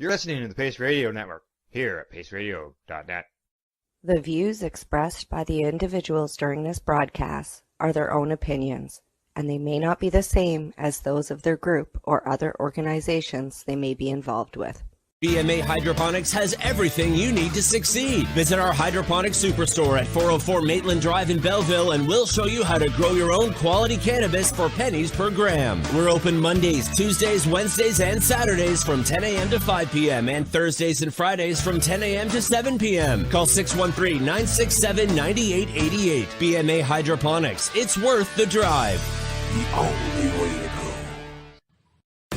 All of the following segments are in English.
You're listening to the Pace Radio Network here at paceradio.net. The views expressed by the individuals during this broadcast are their own opinions, and they may not be the same as those of their group or other organizations they may be involved with. BMA Hydroponics has everything you need to succeed. Visit our hydroponics superstore at 404 Maitland Drive in Belleville, and we'll show you how to grow your own quality cannabis for pennies per gram. We're open Mondays, Tuesdays, Wednesdays, and Saturdays from 10 a.m. to 5 p.m. and Thursdays and Fridays from 10 a.m. to 7 p.m. Call 613-967-9888. BMA Hydroponics. It's worth the drive. The only way to go.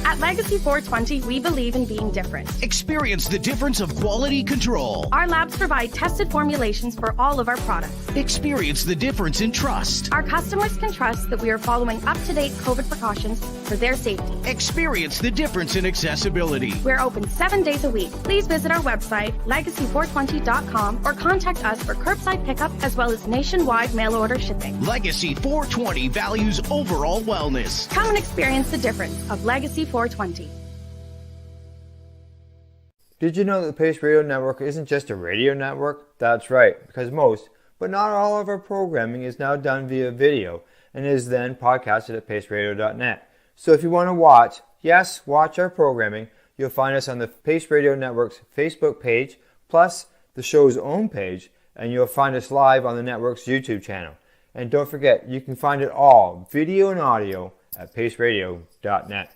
At Legacy 420, we believe in being different. Experience the difference of quality control. Our labs provide tested formulations for all of our products. Experience the difference in trust. Our customers can trust that we are following up-to-date COVID precautions for their safety. Experience the difference in accessibility. We're open 7 days a week. Please visit our website, legacy420.com, or contact us for curbside pickup as well as nationwide mail order shipping. Legacy 420 values overall wellness. Come and experience the difference of Legacy 420. Did you know that the Pace Radio Network isn't just a radio network? That's right, because most, but not all of our programming is now done via video and is then podcasted at paceradio.net. So if you want to watch our programming, you'll find us on the Pace Radio Network's Facebook page, plus the show's own page, and you'll find us live on the network's YouTube channel. And don't forget, you can find it all, video and audio, at paceradio.net.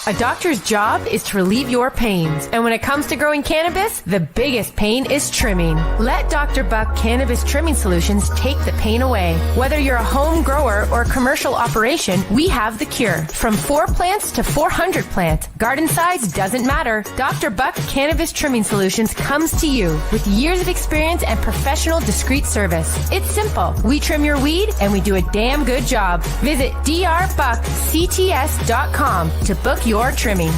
A doctor's job is to relieve your pains. And when it comes to growing cannabis, the biggest pain is trimming. Let Dr. Buck Cannabis Trimming Solutions take the pain away. Whether you're a home grower or a commercial operation, we have the cure. From 4 plants to 400 plants, garden size doesn't matter. Dr. Buck Cannabis Trimming Solutions comes to you with years of experience and professional discreet service. It's simple. We trim your weed and we do a damn good job. Visit drbuckcts.com to book your trimming.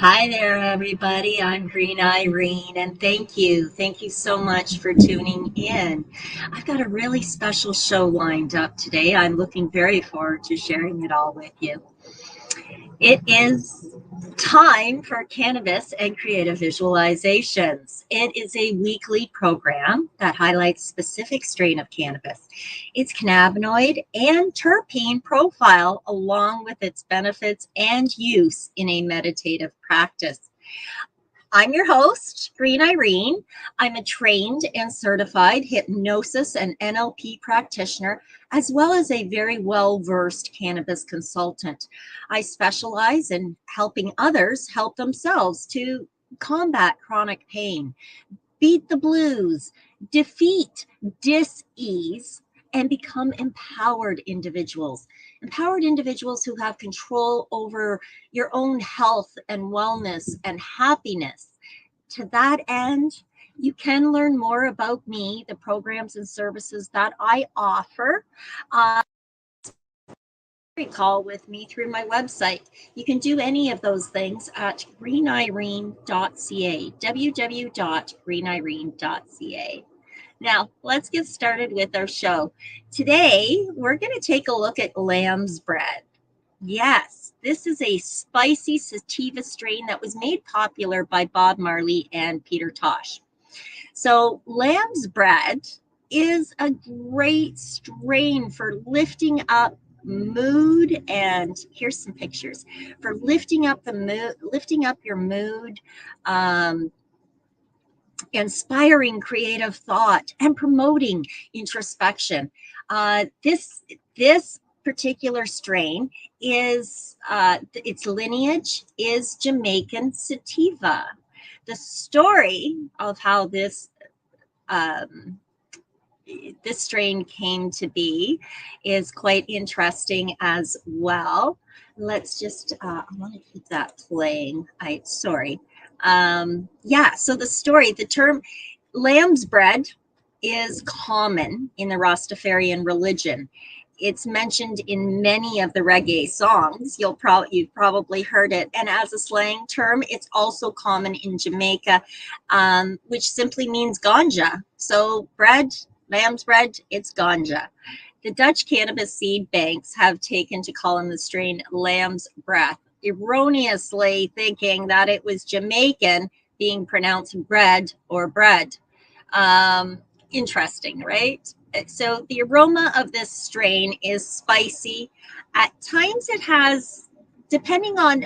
Hi there, everybody. I'm Green Irene, and thank you. Thank you so much for tuning in. I've got a really special show lined up today. I'm looking very forward to sharing it all with you. It is time for Cannabis and Creative Visualizations. It is a weekly program that highlights a specific strain of cannabis, its cannabinoid and terpene profile, along with its benefits and use in a meditative practice. I'm your host, Green Irene. I'm a trained and certified hypnosis and NLP practitioner, as well as a very well-versed cannabis consultant. I specialize in helping others help themselves to combat chronic pain, beat the blues, defeat dis-ease, and become empowered individuals who have control over your own health and wellness and happiness. To that end, you can learn more about me, the programs and services that I offer. Call with me through my website. You can do any of those things at greenirene.ca, www.greenirene.ca. Now, let's get started with our show. Today, we're going to take a look at lamb's bread. Yes, this is a spicy sativa strain that was made popular by Bob Marley and Peter Tosh. So, lamb's bread is a great strain for lifting up mood, and here's some pictures for lifting up your mood, inspiring creative thought, and promoting introspection. This particular strain is its lineage is Jamaican sativa. The story of how this this strain came to be is quite interesting as well. Let's just, I want to keep that playing. Sorry. Yeah, so the term lamb's bread is common in the Rastafarian religion. It's mentioned in many of the reggae songs. You've probably heard it. And as a slang term, it's also common in Jamaica, which simply means ganja. So bread, lamb's bread, it's ganja. The Dutch cannabis seed banks have taken to calling the strain lamb's breath, erroneously thinking that it was Jamaican being pronounced bread or bread. Interesting, right? So the aroma of this strain is spicy. At times it has, depending on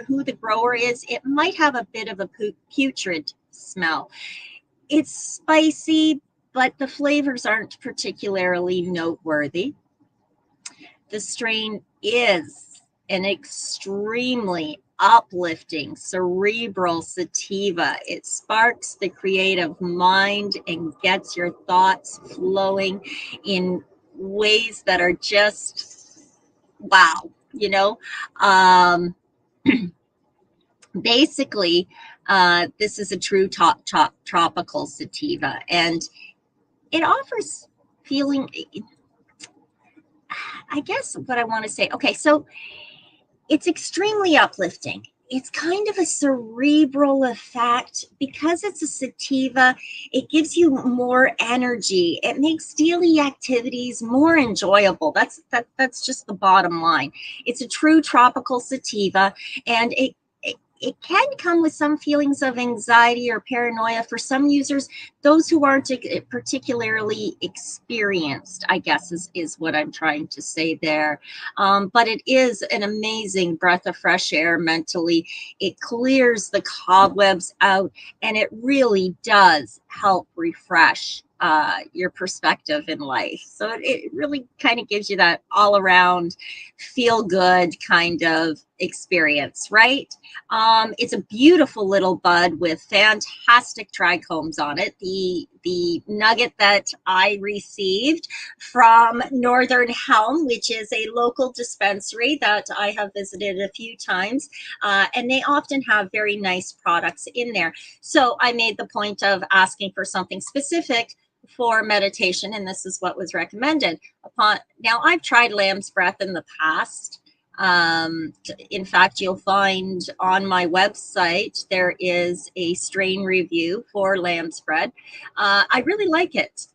who the grower is, it might have a bit of a putrid smell. It's spicy, but the flavors aren't particularly noteworthy. The strain is an extremely uplifting, cerebral sativa. It sparks the creative mind and gets your thoughts flowing in ways that are just wow, basically, this is a true tropical sativa, and it offers feeling, I guess what I want to say. Okay, so it's extremely uplifting. It's kind of a cerebral effect because it's a sativa. It gives you more energy. It makes daily activities more enjoyable. That's just the bottom line. It's a true tropical sativa, and it can come with some feelings of anxiety or paranoia for some users. Those who aren't particularly experienced, I guess, is what I'm trying to say there. But it is an amazing breath of fresh air mentally. It clears the cobwebs out, and it really does help refresh your perspective in life. So it really kind of gives you that all around feel good kind of experience, right? It's a beautiful little bud with fantastic trichomes on it. The nugget that I received from Northern Helm, which is a local dispensary that I have visited a few times, and they often have very nice products in there. So I made the point of asking for something specific for meditation, and this is what was recommended. Now, I've tried lamb's breath in the past. In fact, you'll find on my website there is a strain review for lamb's bread. I really like it.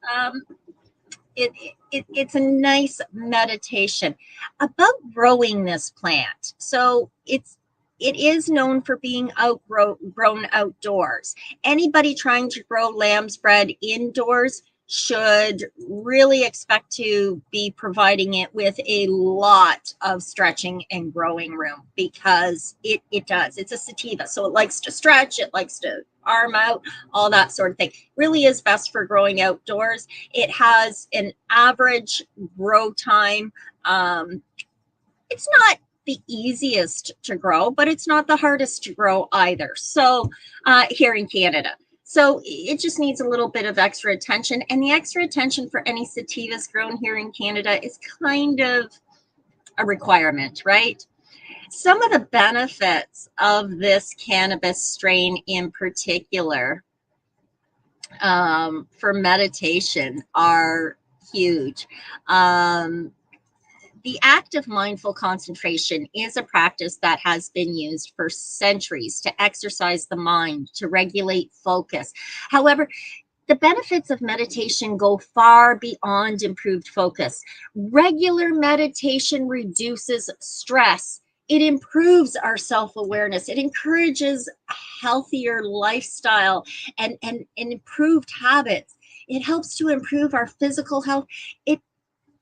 It's a nice meditation about growing this plant. So it is known for being grown outdoors. Anybody trying to grow lamb's bread indoors should really expect to be providing it with a lot of stretching and growing room, because it does. It's a sativa, so it likes to stretch, it likes to arm out, all that sort of thing. Really is best for growing outdoors. It has an average grow time. It's not the easiest to grow, but it's not the hardest to grow either. So here in Canada. So it just needs a little bit of extra attention. And the extra attention for any sativas grown here in Canada is kind of a requirement, right? Some of the benefits of this cannabis strain in particular for meditation are huge. The act of mindful concentration is a practice that has been used for centuries to exercise the mind, to regulate focus. However, the benefits of meditation go far beyond improved focus. Regular meditation reduces stress. It improves our self-awareness. It encourages a healthier lifestyle and improved habits. It helps to improve our physical health.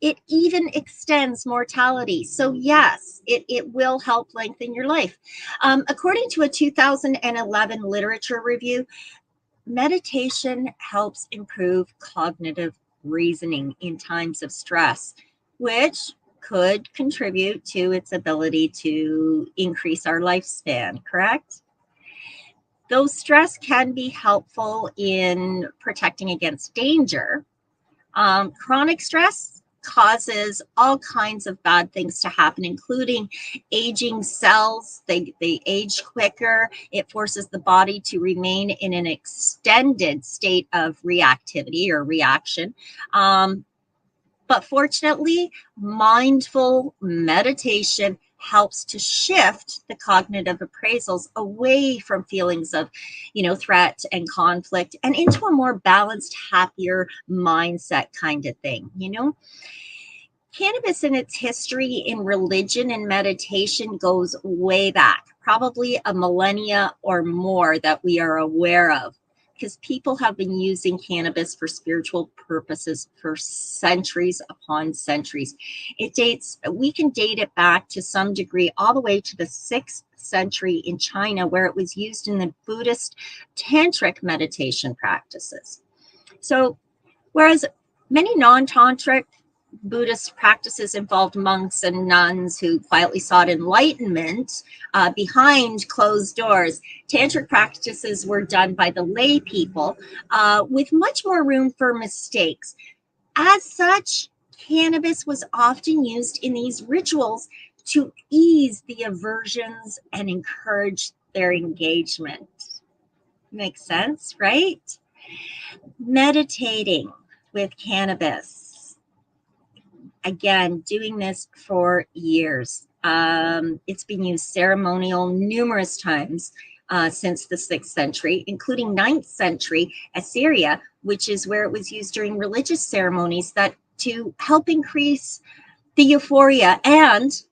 It even extends mortality. So yes, it will help lengthen your life. According to a 2011 literature review, meditation helps improve cognitive reasoning in times of stress, which could contribute to its ability to increase our lifespan, correct? Though stress can be helpful in protecting against danger, Chronic stress causes all kinds of bad things to happen, including aging cells. They age quicker. It forces the body to remain in an extended state of reactivity or reaction. But fortunately, mindful meditation helps to shift the cognitive appraisals away from feelings of, threat and conflict and into a more balanced, happier mindset kind of thing, Cannabis in its history in religion and meditation goes way back, probably a millennia or more that we are aware of, because people have been using cannabis for spiritual purposes for centuries upon centuries. We can date it back to some degree all the way to the 6th century in China, where it was used in the Buddhist tantric meditation practices. So, whereas many non-tantric Buddhist practices involved monks and nuns who quietly sought enlightenment behind closed doors, tantric practices were done by the lay people with much more room for mistakes. As such, cannabis was often used in these rituals to ease the aversions and encourage their engagement. Makes sense, right? Meditating with cannabis. Again, doing this for years. It's been used ceremonial numerous times since the 6th century, including 9th century Assyria, which is where it was used during religious ceremonies that to help increase the euphoria and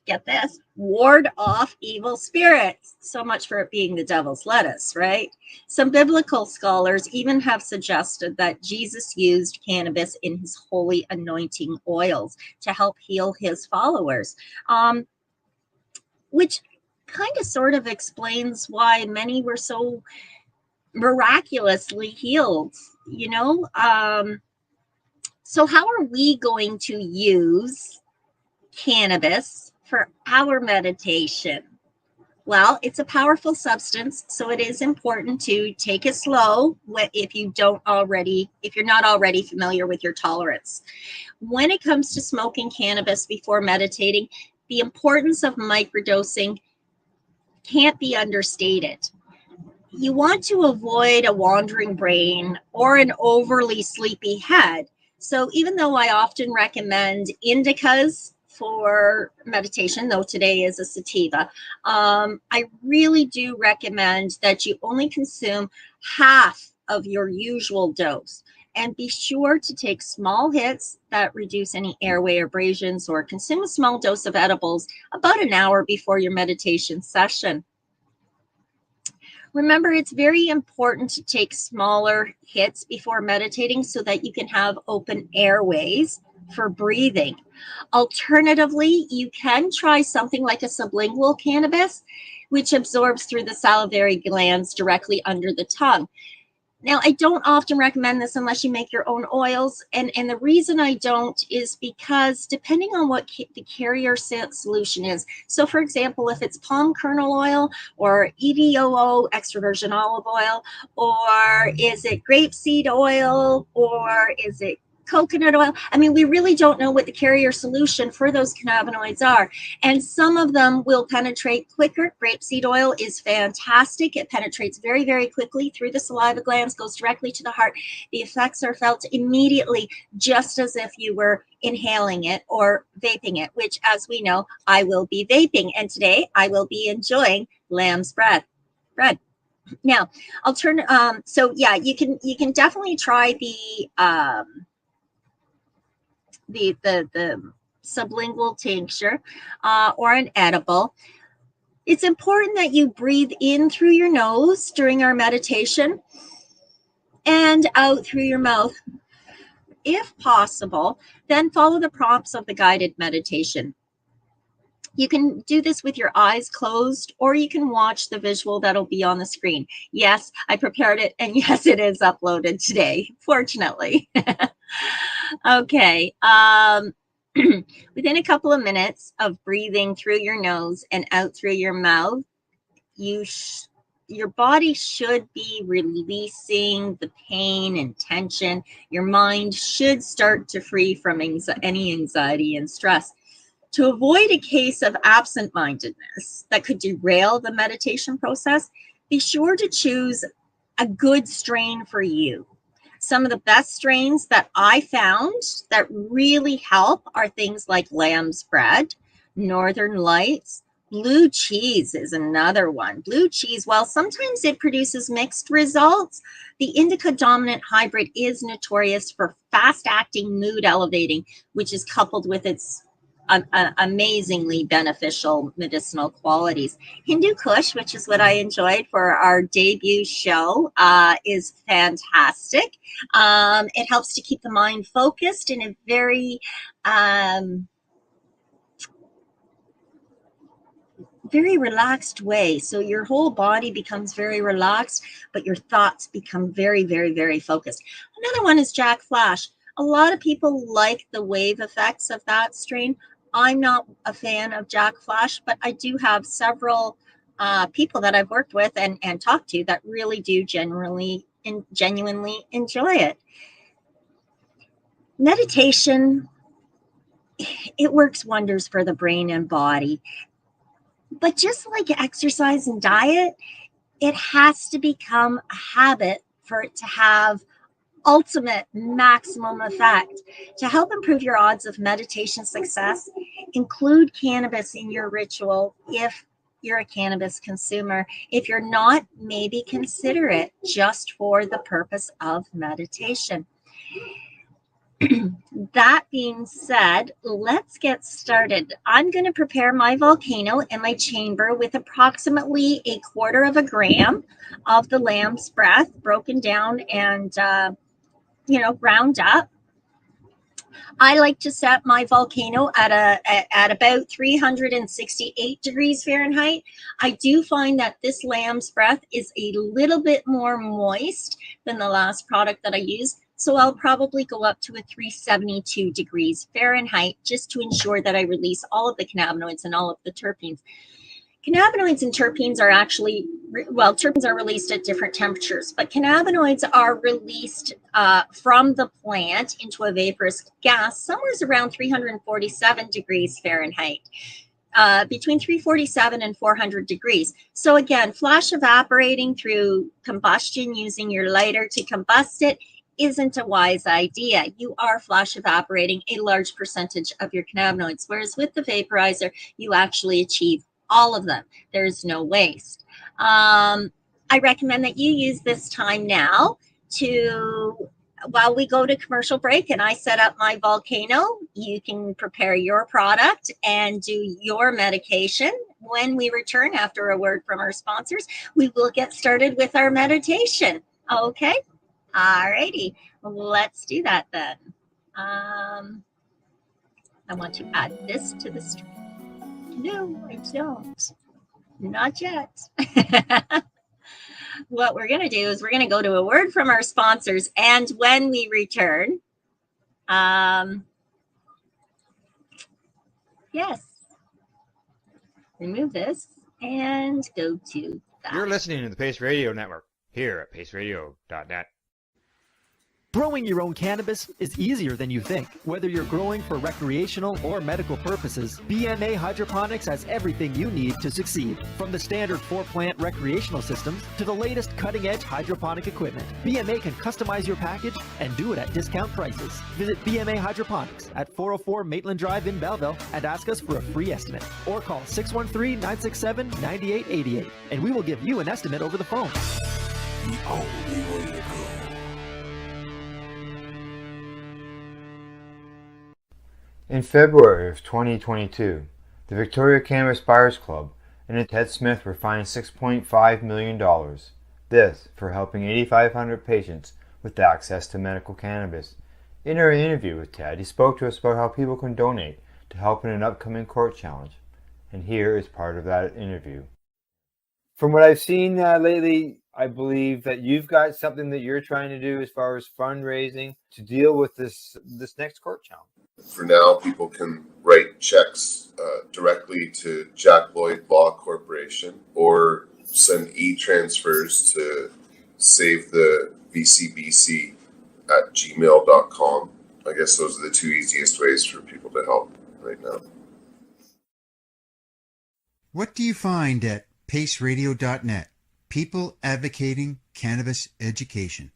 get this, ward off evil spirits. So much for it being the devil's lettuce, right? Some biblical scholars even have suggested that Jesus used cannabis in his holy anointing oils to help heal his followers, which kind of sort of explains why many were so miraculously healed, So how are we going to use cannabis for our meditation? Well, it's a powerful substance, so it is important to take it slow if you're not already familiar with your tolerance. When it comes to smoking cannabis before meditating, the importance of microdosing can't be understated. You want to avoid a wandering brain or an overly sleepy head. So even though I often recommend indicas for meditation, though today is a sativa, I really do recommend that you only consume half of your usual dose. And be sure to take small hits that reduce any airway abrasions, or consume a small dose of edibles about an hour before your meditation session. Remember, it's very important to take smaller hits before meditating so that you can have open airways for breathing. Alternatively, you can try something like a sublingual cannabis, which absorbs through the salivary glands directly under the tongue. Now, I don't often recommend this unless you make your own oils. And the reason I don't is because depending on what the carrier solution is. So, for example, if it's palm kernel oil or EDOO, extra virgin olive oil, or is it grapeseed oil, or is it coconut oil? I mean, we really don't know what the carrier solution for those cannabinoids are. And some of them will penetrate quicker. Grapeseed oil is fantastic. It penetrates very, very quickly through the saliva glands, goes directly to the heart. The effects are felt immediately, just as if you were inhaling it or vaping it, which, as we know, I will be vaping. And today I will be enjoying lamb's bread. Now, I'll turn, so yeah, you can definitely try the sublingual tincture or an edible. It's important that you breathe in through your nose during our meditation and out through your mouth. If possible, then follow the prompts of the guided meditation. You can do this with your eyes closed, or you can watch the visual that'll be on the screen. Yes, I prepared it, and yes, it is uploaded today, fortunately. Okay. Within a couple of minutes of breathing through your nose and out through your mouth, you your body should be releasing the pain and tension. Your mind should start to free from any anxiety and stress. To avoid a case of absent-mindedness that could derail the meditation process, be sure to choose a good strain for you. Some of the best strains that I found that really help are things like lamb's bread, northern lights. Blue cheese is another one. Blue cheese, while sometimes it produces mixed results, the indica dominant hybrid is notorious for fast-acting mood elevating, which is coupled with its amazingly beneficial medicinal qualities. Hindu Kush, which is what I enjoyed for our debut show, is fantastic. It helps to keep the mind focused in a very relaxed way. So your whole body becomes very relaxed, but your thoughts become very, very, very focused. Another one is Jack Flash. A lot of people like the wave effects of that strain. I'm not a fan of Jack Flash, but I do have several people that I've worked with and talked to that really do genuinely enjoy it. Meditation, it works wonders for the brain and body. But just like exercise and diet, it has to become a habit for it to have ultimate maximum effect. To help improve your odds of meditation success, include cannabis in your ritual if you're a cannabis consumer. If you're not, maybe consider it just for the purpose of meditation. That being said, let's get started. I'm going to prepare my volcano in my chamber with approximately 1/4 gram of the lamb's breath broken down and ground up. I like to set my volcano at about 368 degrees Fahrenheit. I do find that this lamb's breath is a little bit more moist than the last product that I used. So I'll probably go up to a 372 degrees Fahrenheit just to ensure that I release all of the cannabinoids and all of the terpenes. Cannabinoids and terpenes are actually, terpenes are released at different temperatures, but cannabinoids are released from the plant into a vaporous gas somewhere around 347 degrees Fahrenheit. Between 347 and 400 degrees. So again, flash evaporating through combustion using your lighter to combust it isn't a wise idea. You are flash evaporating a large percentage of your cannabinoids, whereas with the vaporizer, you actually achieve all of them. There's no waste. I recommend that you use this time now while we go to commercial break and I set up my volcano, you can prepare your product and do your medication. When we return after a word from our sponsors, we will get started with our meditation. Okay? All righty. Let's do that then. I want to add this to the stream. No, I don't. Not yet. What we're going to do is we're going to go to a word from our sponsors. And when we return, yes, remove this and go to that. You're listening to the Pace Radio Network here at paceradio.net. Growing your own cannabis is easier than you think. Whether you're growing for recreational or medical purposes, BMA Hydroponics has everything you need to succeed. From the standard 4-plant recreational systems to the latest cutting-edge hydroponic equipment, BMA can customize your package and do it at discount prices. Visit BMA Hydroponics at 404 Maitland Drive in Belleville and ask us for a free estimate. Or call 613-967-9888 and we will give you an estimate over the phone. The only way to go. In February of 2022, the Victoria Cannabis Buyers Club and Ted Smith were fined $6.5 million. This for helping 8,500 patients with access to medical cannabis. In our interview with Ted, he spoke to us about how people can donate to help in an upcoming court challenge. And here is part of that interview. From what I've seen lately, I believe that you've got something that you're trying to do as far as fundraising to deal with this next court challenge. For now, people can write checks directly to Jack Lloyd Law Corporation, or send e-transfers to save the VCBC at gmail.com. I guess those are the two easiest ways for people to help right now. What do you find at paceradio.net? People advocating cannabis education.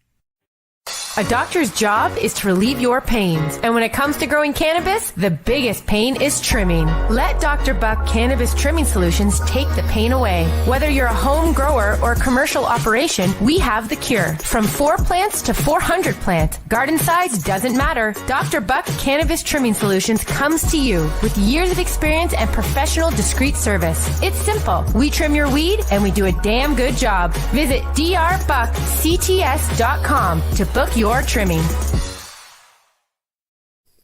A doctor's job is to relieve your pains. And when it comes to growing cannabis, the biggest pain is trimming. Let Dr. Buck Cannabis Trimming Solutions take the pain away. Whether you're a home grower or a commercial operation, we have the cure. From 4 plants to 400 plants, garden size doesn't matter. Dr. Buck Cannabis Trimming Solutions comes to you with years of experience and professional discreet service. It's simple. We trim your weed and we do a damn good job. Visit drbuckcts.com to book your trimming.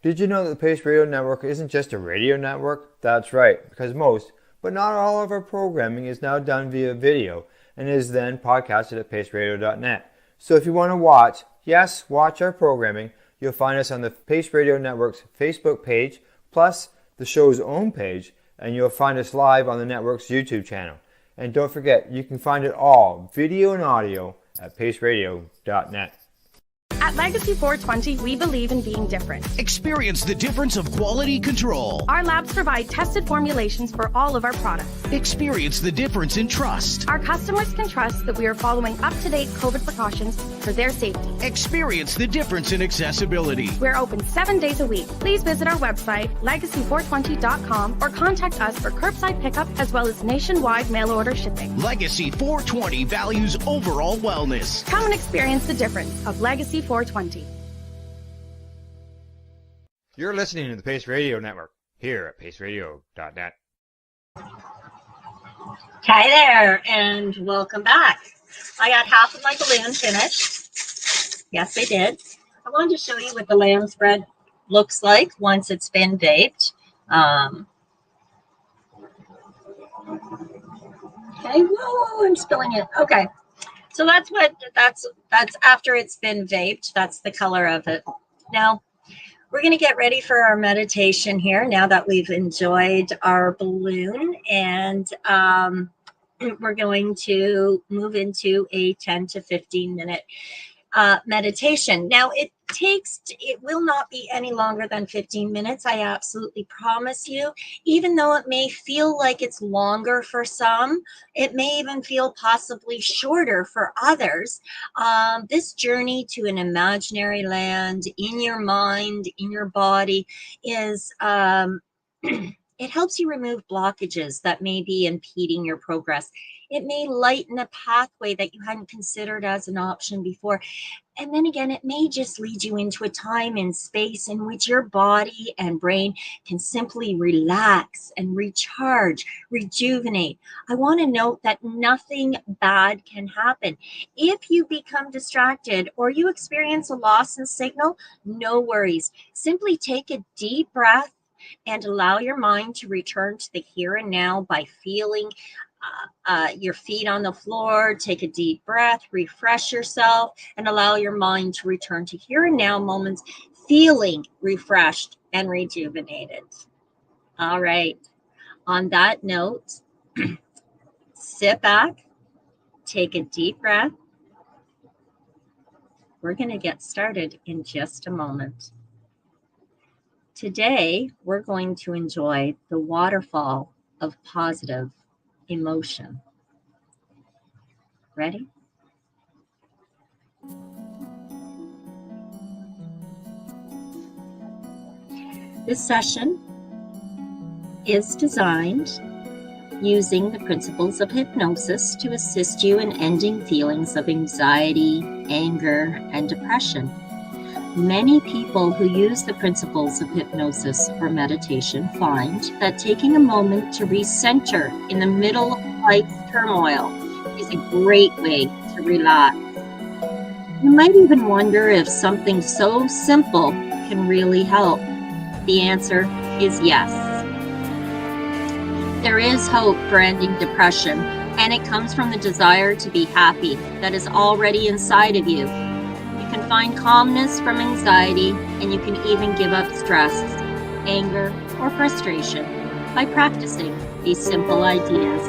Did you know that the Pace Radio Network isn't just a radio network? That's right, because most, but not all of our programming is now done via video and is then podcasted at paceradio.net. So if you want to watch our programming, you'll find us on the Pace Radio Network's Facebook page, plus the show's own page, and you'll find us live on the network's YouTube channel. And don't forget, you can find it all, video and audio, at paceradio.net. At Legacy 420, we believe in being different. Experience the difference of quality control. Our labs provide tested formulations for all of our products. Experience the difference in trust. Our customers can trust that we are following up-to-date COVID precautions for their safety. Experience the difference in accessibility. We're open 7 days a week. Please visit our website, legacy420.com, or contact us for curbside pickup as well as nationwide mail order shipping. Legacy 420 values overall wellness. Come and experience the difference of Legacy 420. You're listening to the Pace Radio Network here at paceradio.net. Hi there, and welcome back. I got half of my balloon finished. Yes, I did. I wanted to show you what the lamb spread looks like once it's been vaped. Okay, whoa, I'm spilling it. Okay. So that's after it's been vaped. That's the color of it. Now, we're going to get ready for our meditation here now that we've enjoyed our balloon. And we're going to move into a 10 to 15 minute meditation. Now, it will not be any longer than 15 minutes. I absolutely promise you, even though it may feel like it's longer for some, it may even feel possibly shorter for others. This journey to an imaginary land in your mind, in your body is, it helps you remove blockages that may be impeding your progress. It may lighten a pathway that you hadn't considered as an option before. And then again, it may just lead you into a time and space in which your body and brain can simply relax and recharge, rejuvenate. I want to note that nothing bad can happen. If you become distracted or you experience a loss in signal, no worries. Simply take a deep breath and allow your mind to return to the here and now by feeling your feet on the floor. Take a deep breath, refresh yourself, and allow your mind to return to here and now moments, feeling refreshed and rejuvenated. All right. On that note, sit back, take a deep breath. We're going to get started in just a moment. Today, we're going to enjoy the waterfall of positive emotion. Ready? This session is designed using the principles of hypnosis to assist you in ending feelings of anxiety, anger, and depression. Many people who use the principles of hypnosis or meditation find that taking a moment to recenter in the middle of life's turmoil is a great way to relax. You might even wonder if something so simple can really help. The answer is yes. There is hope for ending depression, and it comes from the desire to be happy that is already inside of you. You can find calmness from anxiety, and you can even give up stress, anger, or frustration by practicing these simple ideas.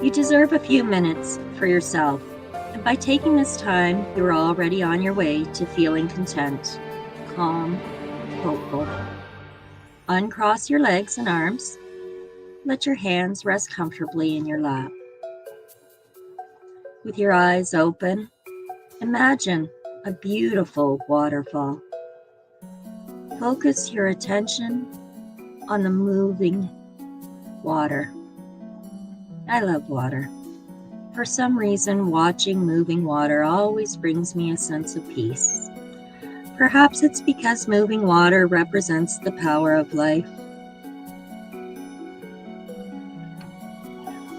You deserve a few minutes for yourself, and by taking this time, you're already on your way to feeling content, calm, hopeful. Uncross your legs and arms. Let your hands rest comfortably in your lap. With your eyes open, imagine a beautiful waterfall. Focus your attention on the moving water. I love water. For some reason, watching moving water always brings me a sense of peace. Perhaps it's because moving water represents the power of life.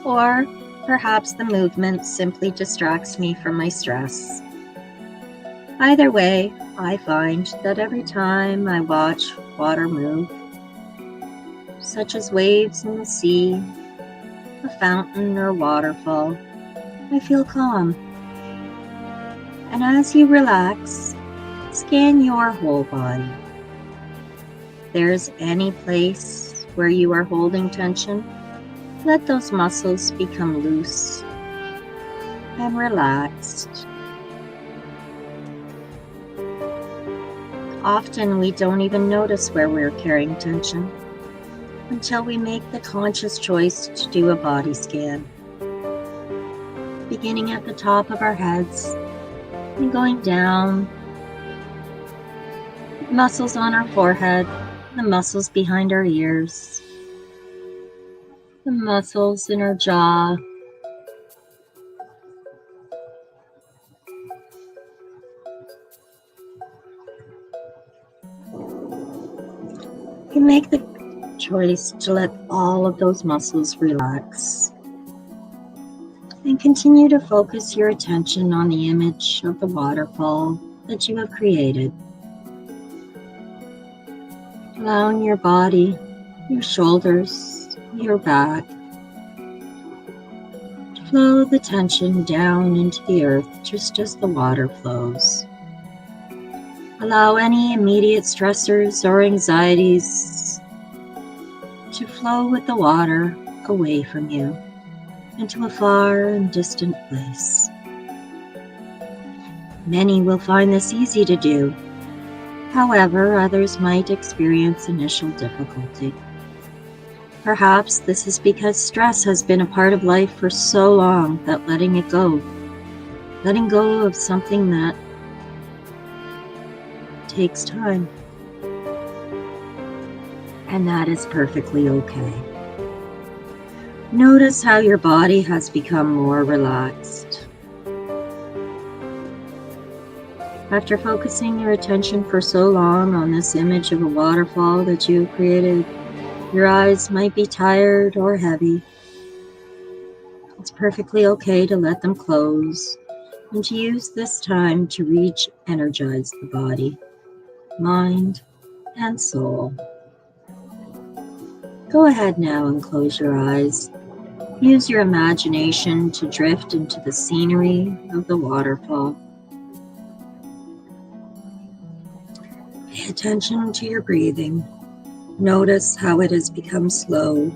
Or perhaps the movement simply distracts me from my stress. Either way, I find that every time I watch water move, such as waves in the sea, a fountain or waterfall, I feel calm. And as you relax, scan your whole body. If there's any place where you are holding tension, let those muscles become loose and relaxed. Often we don't even notice where we're carrying tension until we make the conscious choice to do a body scan, beginning at the top of our heads and going down, muscles on our forehead, the muscles behind our ears, the muscles in our jaw, you make the choice to let all of those muscles relax and continue to focus your attention on the image of the waterfall that you have created. Allowing your body, your shoulders, your back to flow the tension down into the earth just as the water flows. Allow any immediate stressors or anxieties to flow with the water away from you into a far and distant place. Many will find this easy to do. However, others might experience initial difficulty. Perhaps this is because stress has been a part of life for so long that letting go of something that takes time. And that is perfectly okay. Notice how your body has become more relaxed. After focusing your attention for so long on this image of a waterfall that you have created, your eyes might be tired or heavy. It's perfectly okay to let them close and to use this time to re-energize the body, mind, and soul. Go ahead now and close your eyes. Use your imagination to drift into the scenery of the waterfall. Pay attention to your breathing. Notice how it has become slow,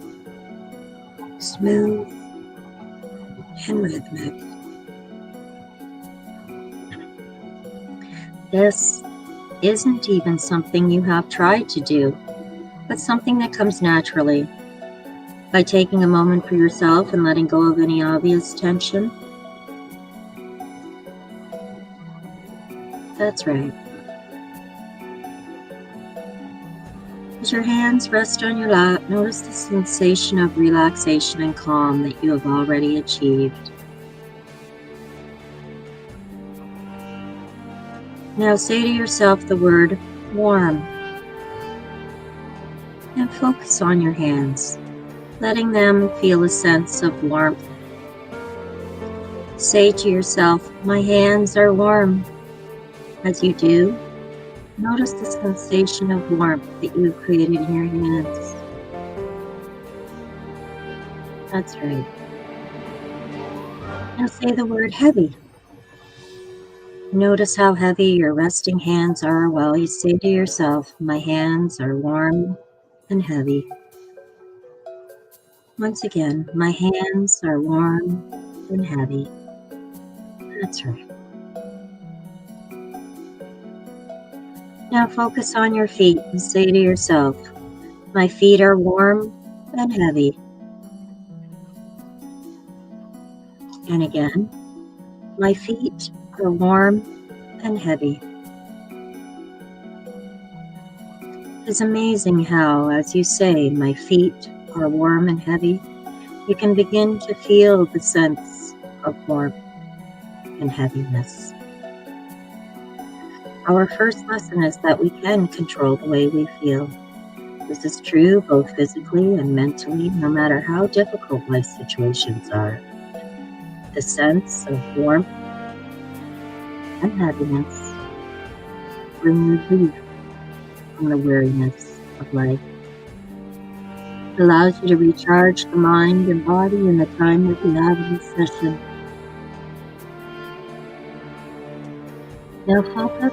smooth, and rhythmic. This isn't even something you have tried to do, but something that comes naturally. By taking a moment for yourself and letting go of any obvious tension. That's right. As your hands rest on your lap, notice the sensation of relaxation and calm that you have already achieved. Now say to yourself the word warm and focus on your hands, letting them feel a sense of warmth. Say to yourself, my hands are warm. As you do, notice the sensation of warmth that you have created in your hands. That's right. Now say the word heavy. Notice how heavy your resting hands are while you say to yourself, my hands are warm and heavy. Once again, my hands are warm and heavy. That's right. Now focus on your feet and say to yourself, my feet are warm and heavy. And again, my feet are warm and heavy. It's amazing how, as you say, my feet are warm and heavy, you can begin to feel the sense of warmth and heaviness. Our first lesson is that we can control the way we feel. This is true both physically and mentally, no matter how difficult life situations are. The sense of warmth and happiness bring relief from the weariness of life. It allows you to recharge the mind and body in the time that we have in this session. Now focus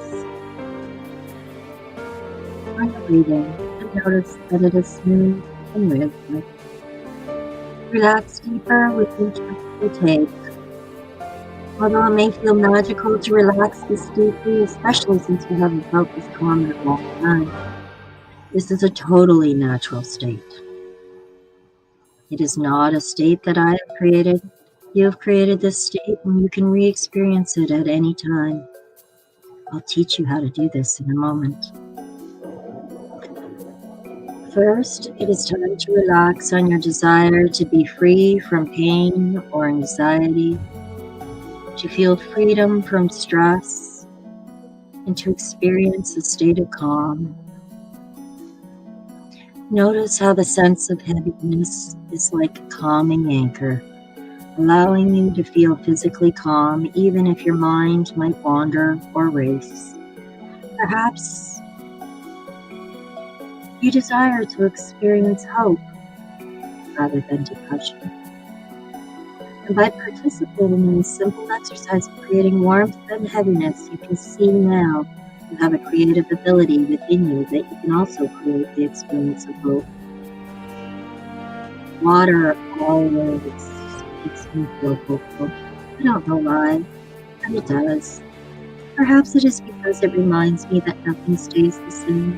on your breathing and notice that it is smooth and rhythmic. Relax deeper with each breath you take. Although it may feel magical to relax this deeply, especially since you haven't felt this calm in a long time, this is a totally natural state. It is not a state that I have created. You have created this state and you can re-experience it at any time. I'll teach you how to do this in a moment. First, it is time to relax on your desire to be free from pain or anxiety, to feel freedom from stress, and to experience a state of calm. Notice how the sense of heaviness is like a calming anchor, allowing you to feel physically calm even if your mind might wander or race. Perhaps you desire to experience hope rather than depression. And by participating in this simple exercise of creating warmth and heaviness, you can see now you have a creative ability within you that you can also create the experience of hope. Water always makes me feel hopeful. I don't know why, but it does. Perhaps it is because it reminds me that nothing stays the same.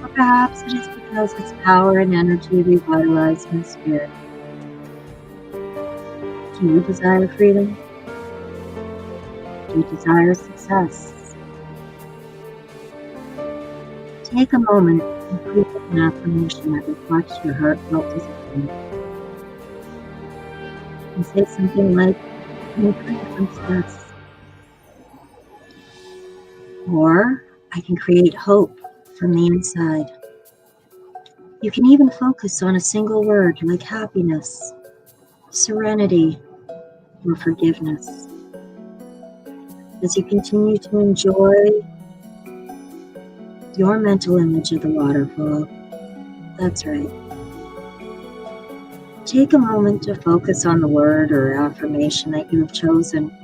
Or perhaps it is because its power and energy revitalize my spirit. Do you desire freedom? Do you desire success? Take a moment and create an affirmation that reflects your heartfelt desire. And say something like, I'm free from stress. Or I can create hope from the inside. You can even focus on a single word like happiness, serenity, or forgiveness. As you continue to enjoy your mental image of the waterfall, that's right. Take a moment to focus on the word or affirmation that you have chosen.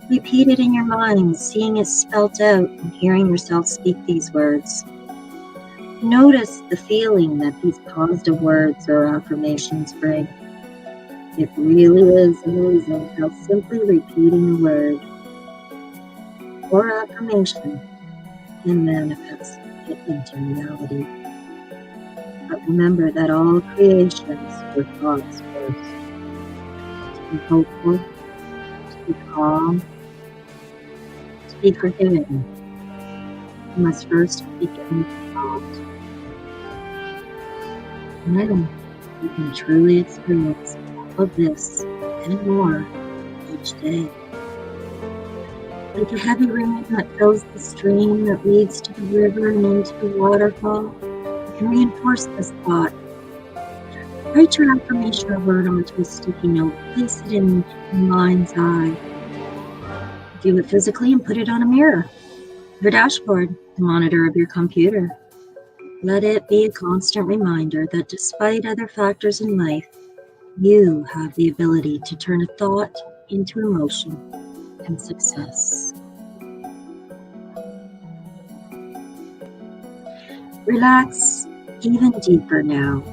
Repeat it in your mind, seeing it spelt out and hearing yourself speak these words. Notice the feeling that these positive words or affirmations bring. It really is amazing how simply repeating a word or affirmation can manifest it into reality. But remember that all creations were thoughts first. To be hopeful, to be calm, to be forgiving, you must first begin with thought. Then you can truly experience all of this and more each day. Like a heavy rain that fills the stream that leads to the river and into the waterfall, you can reinforce this thought. Write your affirmation or word onto a sticky note. Place it in your mind's eye. Do it physically and put it on a mirror, your dashboard, the monitor of your computer. Let it be a constant reminder that despite other factors in life, you have the ability to turn a thought into emotion and success. Relax even deeper now.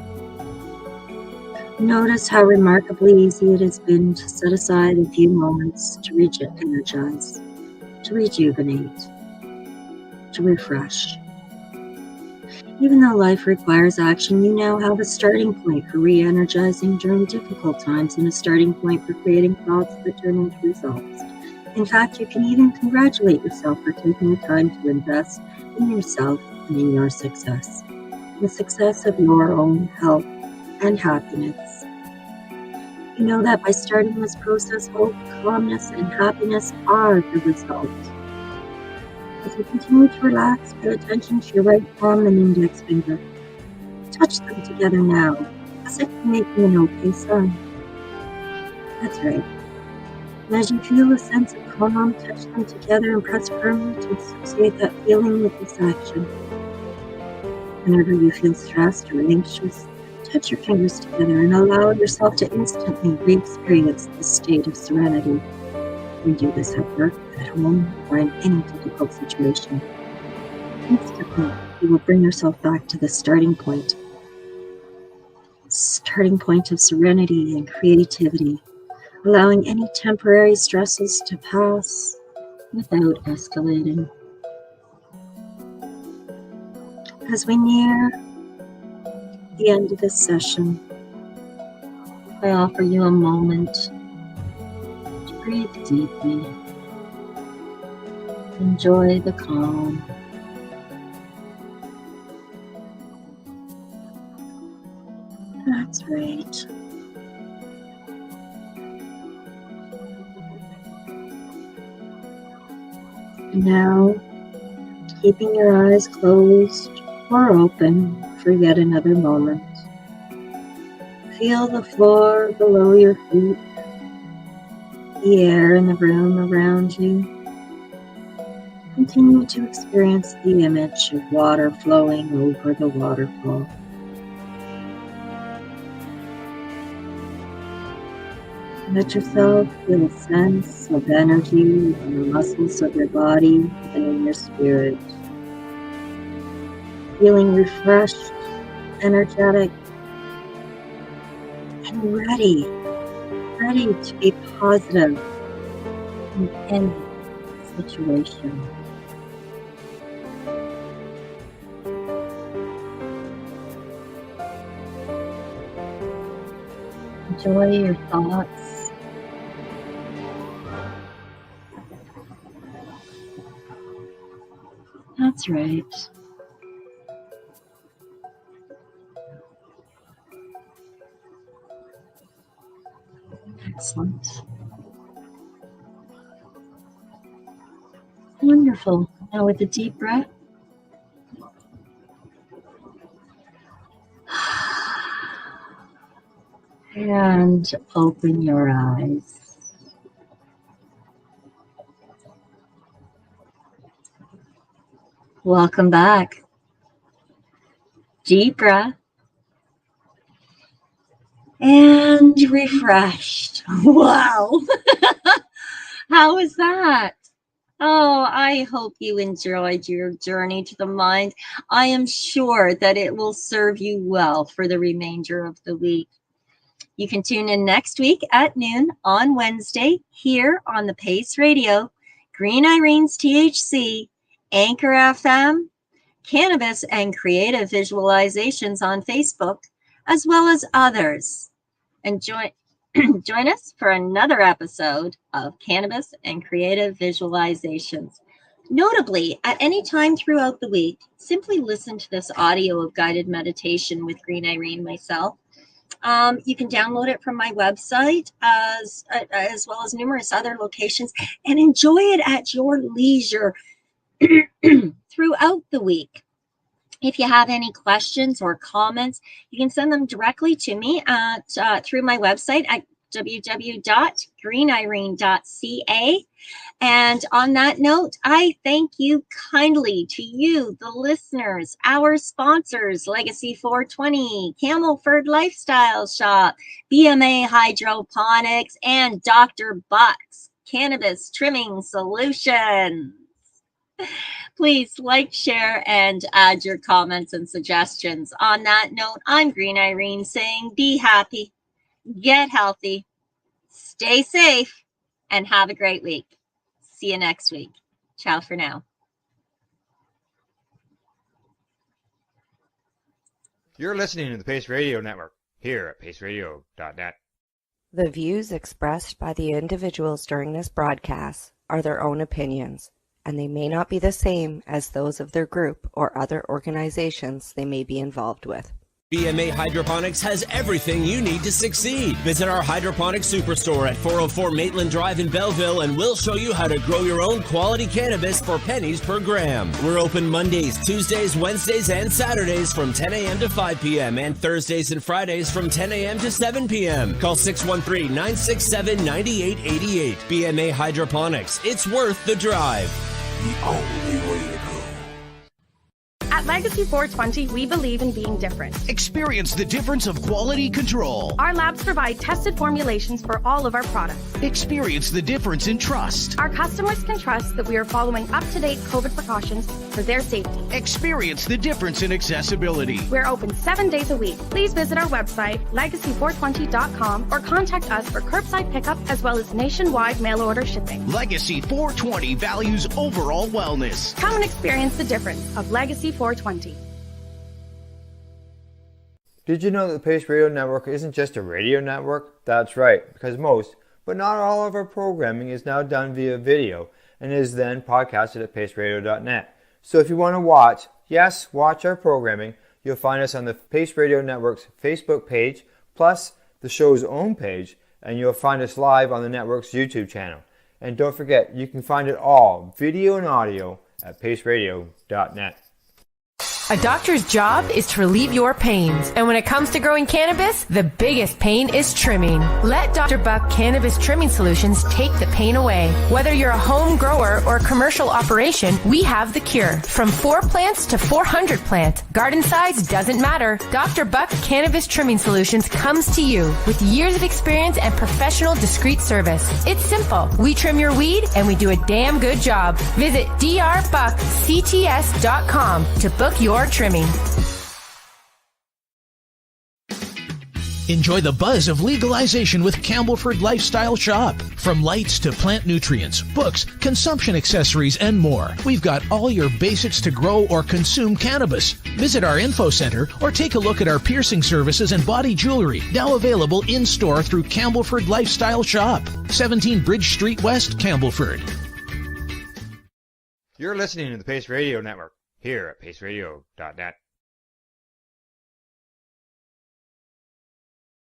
Notice how remarkably easy it has been to set aside a few moments to energize, to rejuvenate, to refresh. Even though life requires action, you now have a starting point for re-energizing during difficult times and a starting point for creating thoughts that turn into results. In fact, you can even congratulate yourself for taking the time to invest in yourself and in your success, the success of your own health and happiness. You know that by starting this process, hope, calmness, and happiness are the result. As you continue to relax, pay attention to your right palm and index finger. Touch them together now, as if you're making an okay sound. That's right. And as you feel a sense of calm, touch them together and press firmly to associate that feeling with this action. Whenever you feel stressed or anxious, touch your fingers together and allow yourself to instantly re-experience this state of serenity. You do this at work, at home, or in any difficult situation. Instantly, you will bring yourself back to the starting point of serenity and creativity, allowing any temporary stresses to pass without escalating. As we near the end of this session, I offer you a moment to breathe deeply. Enjoy the calm. That's right. And now, keeping your eyes closed or open for yet another moment, feel the floor below your feet, the air in the room around you. Continue to experience the image of water flowing over the waterfall. Let yourself feel a sense of energy in the muscles of your body and in your spirit. Feeling refreshed, energetic, and ready to be positive in any situation. Enjoy your thoughts. That's right. Excellent. Wonderful. Now with a deep breath. And open your eyes. Welcome back. Deep breath. And refreshed. Wow. How was that? Oh, I hope you enjoyed your journey to the mind. I am sure that it will serve you well for the remainder of the week. You can tune in next week at noon on Wednesday here on the Pace Radio, Green Irene's THC, Anchor FM, Cannabis and Creative Visualizations on Facebook, as well as others. And join us for another episode of Cannabis and Creative Visualizations. Notably, at any time throughout the week, simply listen to this audio of guided meditation with Green Irene myself. You can download it from my website as well as numerous other locations and enjoy it at your leisure throughout the week. If you have any questions or comments, you can send them directly to me through my website at www.greenirene.ca. And on that note, I thank you kindly to you, the listeners, our sponsors, Legacy 420, Camelford Lifestyle Shop, BMA Hydroponics, and Dr. Buck's Cannabis Trimming Solutions. Please like, share, and add your comments and suggestions. On that note, I'm Green Irene saying be happy, get healthy, stay safe, and have a great week. See you next week. Ciao for now. You're listening to the Pace Radio Network here at paceradio.net. The views expressed by the individuals during this broadcast are their own opinions, and they may not be the same as those of their group or other organizations they may be involved with. BMA Hydroponics has everything you need to succeed. Visit our hydroponic superstore at 404 Maitland Drive in Belleville and we'll show you how to grow your own quality cannabis for pennies per gram. We're open Mondays, Tuesdays, Wednesdays, and Saturdays from 10 a.m. to 5 p.m. and Thursdays and Fridays from 10 a.m. to 7 p.m. Call 613-967-9888. BMA Hydroponics. It's worth the drive. The only way to go. At Legacy 420, we believe in being different. Experience the difference of quality control. Our labs provide tested formulations for all of our products. Experience the difference in trust. Our customers can trust that we are following up-to-date COVID precautions for their safety. Experience the difference in accessibility. We're open 7 days a week. Please visit our website, legacy420.com, or contact us for curbside pickup as well as nationwide mail order shipping. Legacy 420 values overall wellness. Come and experience the difference of Legacy 420. Did you know that the Pace Radio Network isn't just a radio network? That's right, because most, but not all of our programming is now done via video and is then podcasted at paceradio.net. So if you want to watch our programming, you'll find us on the Pace Radio Network's Facebook page, plus the show's own page, and you'll find us live on the network's YouTube channel. And don't forget, you can find it all, video and audio, at paceradio.net. A doctor's job is to relieve your pains. And when it comes to growing cannabis, the biggest pain is trimming. Let Dr. Buck Cannabis Trimming Solutions take the pain away. Whether you're a home grower or a commercial operation, we have the cure. From 4 plants to 400 plants, garden size doesn't matter. Dr. Buck Cannabis Trimming Solutions comes to you with years of experience and professional discreet service. It's simple. We trim your weed and we do a damn good job. Visit drbuckcts.com to book your trimming. Enjoy the buzz of legalization with Campbellford Lifestyle Shop. From lights to plant nutrients, books, consumption accessories, and more. We've got all your basics to grow or consume cannabis. Visit our info center or take a look at our piercing services and body jewelry, now available in-store through Campbellford Lifestyle Shop. 17 Bridge Street West, Campbellford. You're listening to the Pace Radio Network here at paceradio.net.